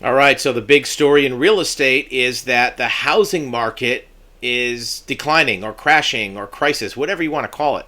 All right, so the big story in real estate is that the housing market is declining or crashing or crisis, whatever you want to call it.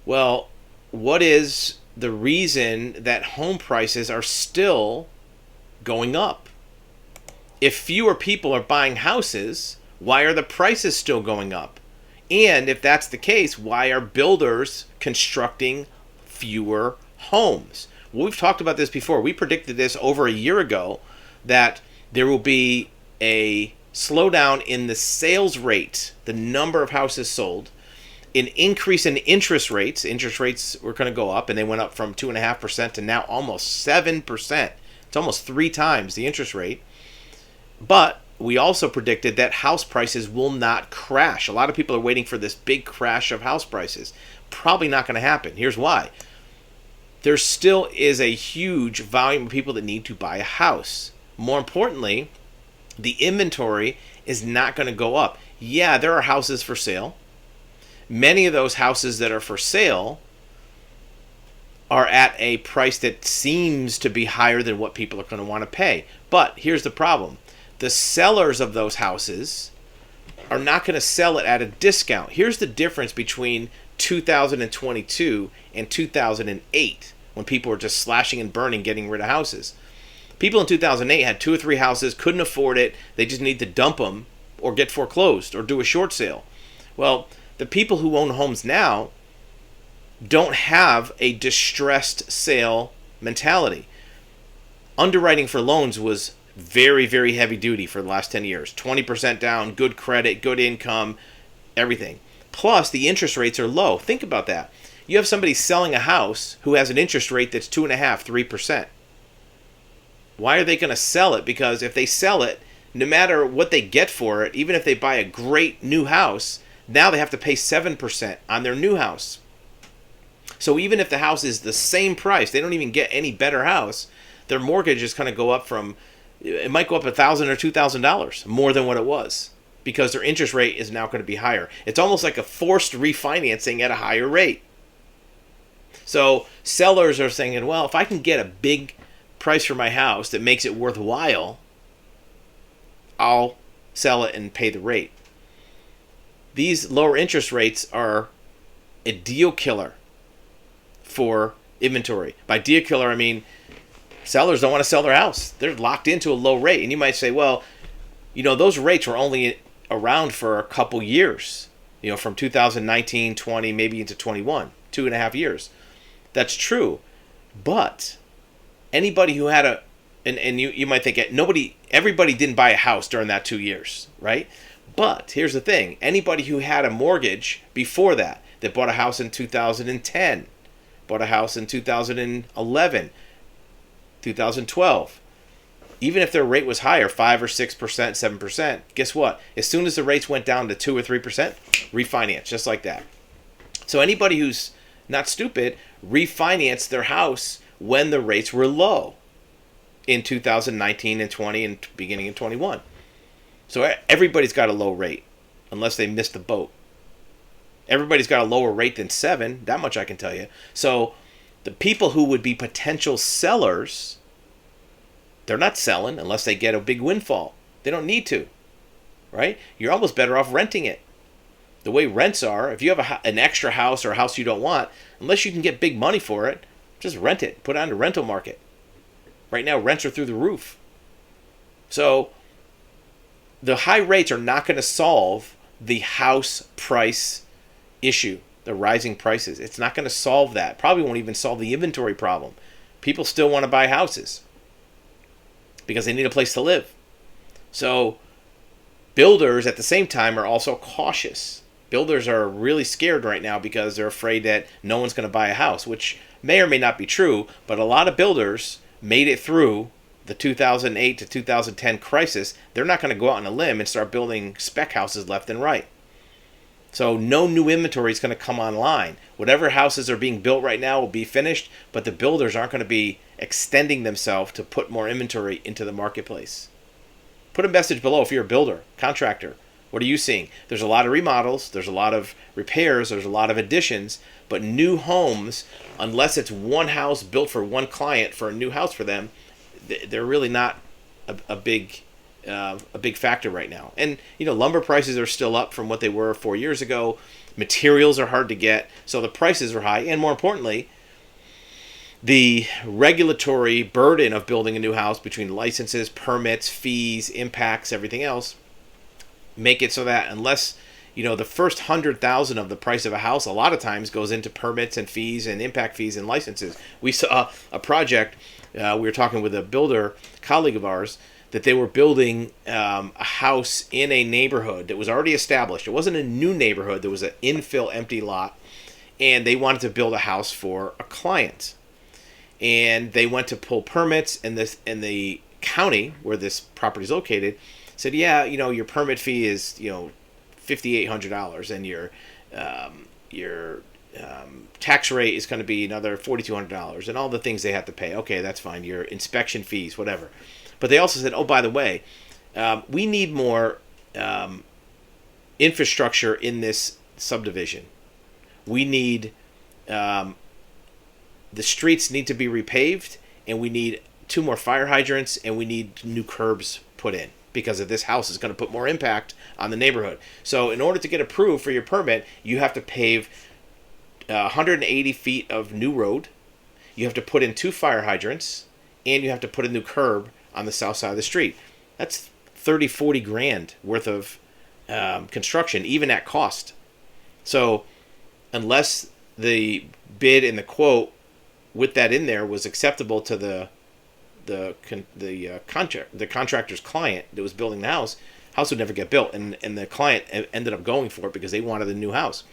Well, what is the reason that home prices are still going up? If fewer people are buying houses, why are the prices still going up? And if that's the case, why are builders constructing fewer homes? Well, we've talked about this before. We predicted this over a year ago that there will be a slowdown in the sales rate, the number of houses sold, an increase in interest rates. Interest rates were going to go up, and they went up from 2.5% to now almost 7%. It's almost three times the interest rate. But we also predicted that house prices will not crash. A lot of people are waiting for this big crash of house prices. Probably not going to happen. Here's why. There still is a huge volume of people that need to buy a house. More importantly, the inventory is not going to go up. Yeah, there are houses for sale. Many of those houses that are for sale are at a price that seems to be higher than what people are going to want to pay. But here's the problem. The sellers of those houses are not going to sell it at a discount. Here's the difference between 2022 and 2008, when people were just slashing and burning, getting rid of houses. People in 2008 had two or three houses, couldn't afford it, they just need to dump them or get foreclosed or do a short sale. Well, the people who own homes now don't have a distressed sale mentality. Underwriting for loans was very, very heavy duty for the last 10 years. 20% down, good credit, good income, everything. Plus, the interest rates are low. Think about that. You have somebody selling a house who has an interest rate that's 2.5%, 3%. Why are they going to sell it? Because if they sell it, no matter what they get for it, even if they buy a great new house, now they have to pay 7% on their new house. So even if the house is the same price, they don't even get any better house, their mortgage is going to go up from, it might go up $1,000 or $2,000 more than what it was, because their interest rate is now going to be higher. It's almost like a forced refinancing at a higher rate. So sellers are thinking, well, if I can get a big price for my house that makes it worthwhile, I'll sell it and pay the rate. These lower interest rates are a deal killer for inventory. By deal killer, I mean sellers don't want to sell their house. They're locked into a low rate. And you might say, well, those rates were only around for a couple years, from 2019, 20, maybe into 21, 2.5 years. That's true. But anybody who had and you might think everybody didn't buy a house during that 2 years, right? But here's the thing. Anybody who had a mortgage before that bought a house in 2010, bought a house in 2011, 2012, even if their rate was higher, 5 or 6%, 7%, guess what? As soon as the rates went down to 2 or 3%, refinance, just like that. So anybody who's not stupid refinanced their house when the rates were low in 2019 and 20 and beginning in 21. So everybody's got a low rate, unless they missed the boat. Everybody's got a lower rate than 7, that much I can tell you. So the people who would be potential sellers, they're not selling unless they get a big windfall. They don't need to, right? You're almost better off renting it. The way rents are, if you have an extra house or a house you don't want, unless you can get big money for it, just rent it. Put it on the rental market. Right now, rents are through the roof. So the high rates are not going to solve the house price issue, the rising prices. It's not going to solve that. Probably won't even solve the inventory problem. People still want to buy houses because they need a place to live. So builders at the same time are also cautious. Builders are really scared right now because they're afraid that no one's going to buy a house, which may or may not be true, but a lot of builders made it through the 2008 to 2010 crisis. They're not going to go out on a limb and start building spec houses left and right. So no new inventory is going to come online. Whatever houses are being built right now will be finished, but the builders aren't going to be extending themselves to put more inventory into the marketplace. Put a message below if you're a builder, contractor. What are you seeing? There's a lot of remodels, there's a lot of repairs, there's a lot of additions, but new homes, unless it's one house built for one client for a new house for them, they're really not a big factor right now. And lumber prices are still up from what they were 4 years ago. Materials are hard to get, so the prices are high. And more importantly, the regulatory burden of building a new house between licenses, permits, fees, impacts, everything else, make it so that unless the first 100,000 of the price of a house a lot of times goes into permits and fees and impact fees and licenses. We saw a project, we were talking with a builder colleague of ours, that they were building a house in a neighborhood that was already established. It wasn't a new neighborhood. There was an infill empty lot, and they wanted to build a house for a client. And they went to pull permits, and the county where this property is located said, yeah, your permit fee is $5,800, and your tax rate is going to be another $4,200, and all the things they have to pay. Okay, that's fine. Your inspection fees, whatever. But they also said, oh, by the way, we need more infrastructure in this subdivision. We need the streets need to be repaved, and we need 2 more fire hydrants, and we need new curbs put in, because of this house is going to put more impact on the neighborhood. So in order to get approved for your permit, you have to pave 180 feet of new road. You have to put in 2 fire hydrants, and you have to put a new curb on the south side of the street. That's 30-40 grand worth of construction, even at cost. So unless the bid and the quote with that in there was acceptable to the contractor's client that was building the house would never get built, and the client ended up going for it because they wanted a new house.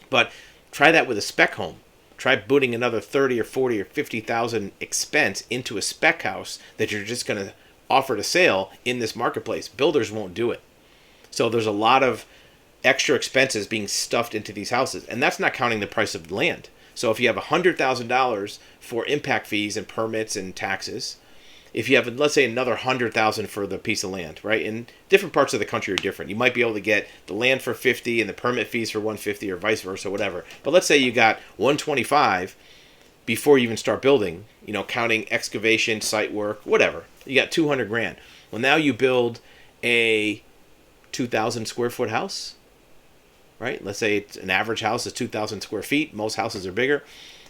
But try that with a spec home. Try putting another 30 or 40 or 50,000 expense into a spec house that you're just going to offer to sale in this marketplace. Builders won't do it. So there's a lot of extra expenses being stuffed into these houses, and that's not counting the price of land. So if you have $100,000 for impact fees and permits and taxes, if you have, let's say, another $100,000 for the piece of land, right? And different parts of the country are different. You might be able to get the land for $50 and the permit fees for $150, or vice versa, whatever. But let's say you got $125 before you even start building, counting excavation, site work, whatever. You got $200 grand. Well, now you build a 2,000 square foot house, right? Let's say it's an average house is 2,000 square feet. Most houses are bigger.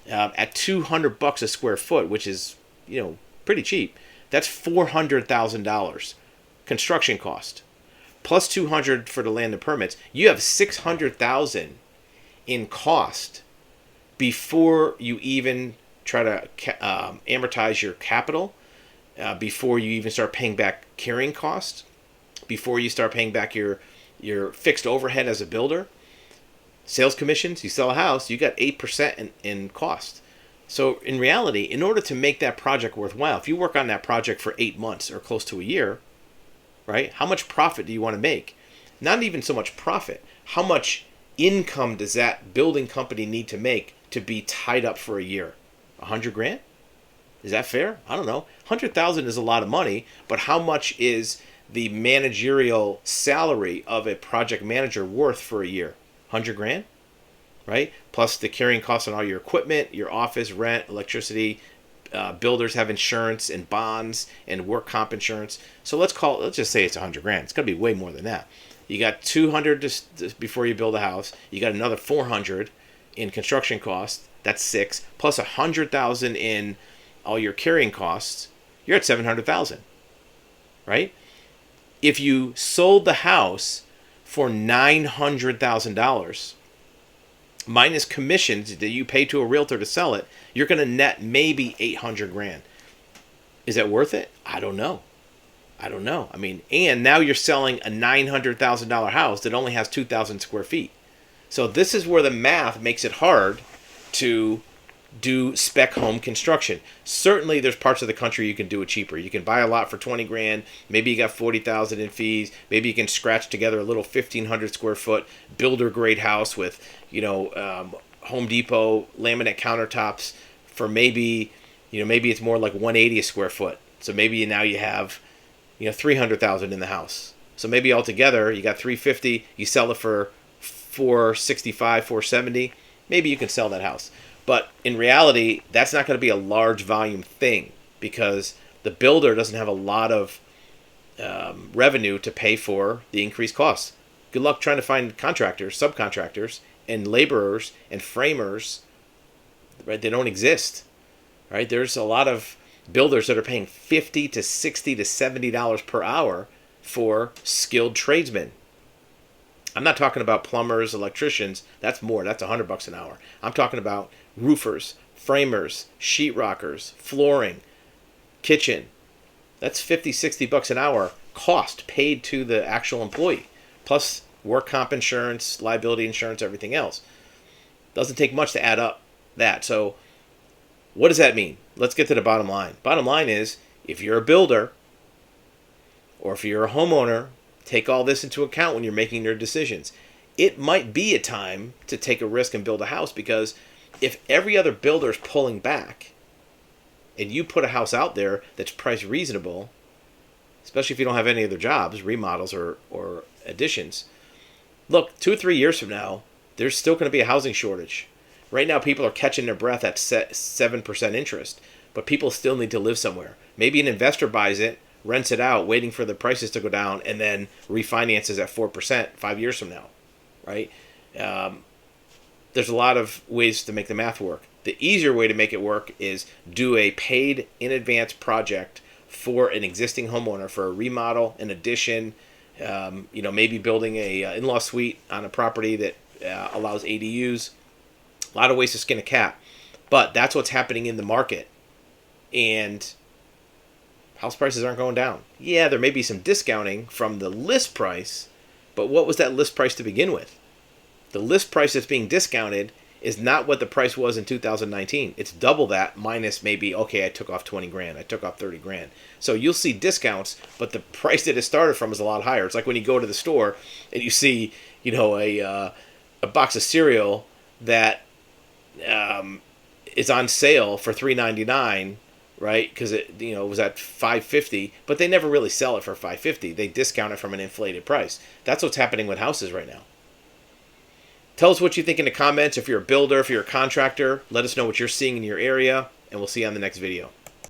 At $200 a square foot, which is, pretty cheap. That's $400,000 construction cost, plus $200 for the land and permits. You have $600,000 in cost before you even try to amortize your capital, before you even start paying back carrying costs, before you start paying back your fixed overhead as a builder, sales commissions. You sell a house, you got 8% in cost. So in reality, in order to make that project worthwhile, if you work on that project for 8 months or close to a year, right? How much profit do you want to make? Not even so much profit. How much income does that building company need to make to be tied up for a year? 100 grand? Is that fair? I don't know. 100,000 is a lot of money, but how much is the managerial salary of a project manager worth for a year? 100 grand? Right? Plus the carrying costs on all your equipment, your office, rent, electricity. Builders have insurance and bonds and work comp insurance. So let's just say it's 100 grand. It's going to be way more than that. You got 200 before you build a house. You got another 400 in construction costs. That's 6 plus 100,000 in all your carrying costs. You're at 700,000, right? If you sold the house for $900,000 minus commissions that you pay to a realtor to sell it, you're going to net maybe 800 grand. Is that worth it? I don't know. I mean, and now you're selling a $900,000 house that only has 2,000 square feet. So this is where the math makes it hard to do spec home construction. Certainly there's parts of the country you can do it cheaper. You can buy a lot for 20 grand. Maybe you got 40,000 in fees. Maybe you can scratch together a little 1,500 square foot builder grade house with, Home Depot laminate countertops for maybe it's more like 180 a square foot. So maybe now you have, 300,000 in the house. So maybe altogether you got 350, you sell it for 465, 470. Maybe you can sell that house. But in reality, that's not going to be a large volume thing because The builder doesn't have a lot of revenue to pay for the increased costs. Good luck trying to find contractors, subcontractors, and laborers and framers. Right? They don't exist. Right? There's a lot of builders that are paying $50 to $60 to $70 per hour for skilled tradesmen. I'm not talking about plumbers, electricians. That's more. That's $100 an hour. I'm talking about roofers, framers, sheetrockers, flooring, kitchen. That's $50, $60 an hour cost paid to the actual employee, plus work comp insurance, liability insurance, everything else. Doesn't take much to add up that. So what does that mean? Let's get to the bottom line. Bottom line is, if you're a builder or if you're a homeowner, take all this into account when you're making your decisions. It might be a time to take a risk and build a house, because if every other builder is pulling back and you put a house out there that's priced reasonable, especially if you don't have any other jobs, remodels or additions, look, 2 or 3 years from now, there's still going to be a housing shortage. Right now, people are catching their breath at 7% interest, but people still need to live somewhere. Maybe an investor buys it, rents it out, waiting for the prices to go down, and then refinances at 4% 5 years from now, right? There's a lot of ways to make the math work. The easier way to make it work is do a paid in advance project for an existing homeowner for a remodel, an addition, maybe building a in-law suite on a property that allows ADUs. A lot of ways to skin a cat, but that's what's happening in the market, and house prices aren't going down. Yeah, there may be some discounting from the list price, but what was that list price to begin with? The list price that's being discounted is not what the price was in 2019. It's double that minus maybe, okay, I took off 20 grand, I took off 30 grand. So you'll see discounts, but the price that it started from is a lot higher. It's like when you go to the store and you see, a box of cereal that is on sale for $3.99, right? Because it was at $5.50, but they never really sell it for $5.50. They discount it from an inflated price. That's what's happening with houses right now. Tell us what you think in the comments. If you're a builder, if you're a contractor, let us know what you're seeing in your area, and we'll see you on the next video.